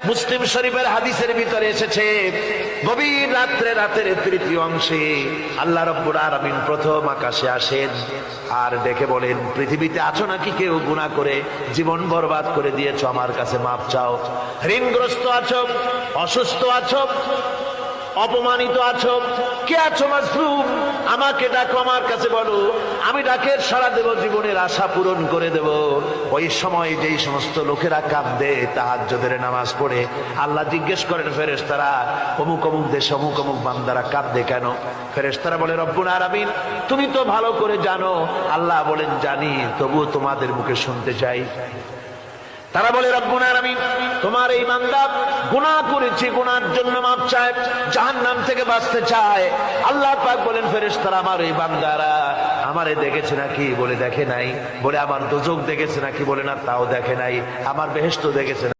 মুসলিম শরীফের হাদিসের ভিতরে এসেছে, গভীর রাত্রে, রাতের তৃতীয় অংশে আল্লাহ রাব্বুল আলামিন প্রথম আকাশে আসেন আর ডেকে বলেন, পৃথিবীতে আছো নাকি কেউ গুনাহ করে জীবন বরবাদ করে দিয়েছো, আমার কাছে মাপ চাও। ঋণগ্রস্ত আছো, অসুস্থ আছো, অপমানিত আছো, কে আছো মাসরুম, আমাকে ডাকো, আমার কাছে বলো, আমি ডাকের সাড়া দেব, জীবনের আশা পূরণ করে দেব। ওই সময় যেই সমস্ত লোকেরা কাঁদে তাহাজ্জুদের নামাজ পড়ে, আল্লাহ জিজ্ঞেস করেন ফেরেশতারা, অমুক অমুক দেশে অমুক অমুক বান্দারা কাঁদে কেন? ফেরেশতারা বলে, রব্বুল আলামিন তুমি তো ভালো করে জানো। আল্লাহ বলেন, জানি, তবুও তোমাদের মুখে শুনতে চাই। তারা বলে, রব্বুল আলামিন তোমার এই বান্দা গুনাহ করেছে, গুনার জন্য মাপ চায়, জাহান্নাম থেকে বাঁচতে চায়। আল্লাহ পাক বলেন, ফেরেশতারা আমার এই বান্দারা আমারে দেখেছে নাকি? বলে দেখে নাই। বলে আমার দোজখ দেখেছে নাকি? বলে না, তাও দেখে নাই। আমার বেহেশত দেখেছে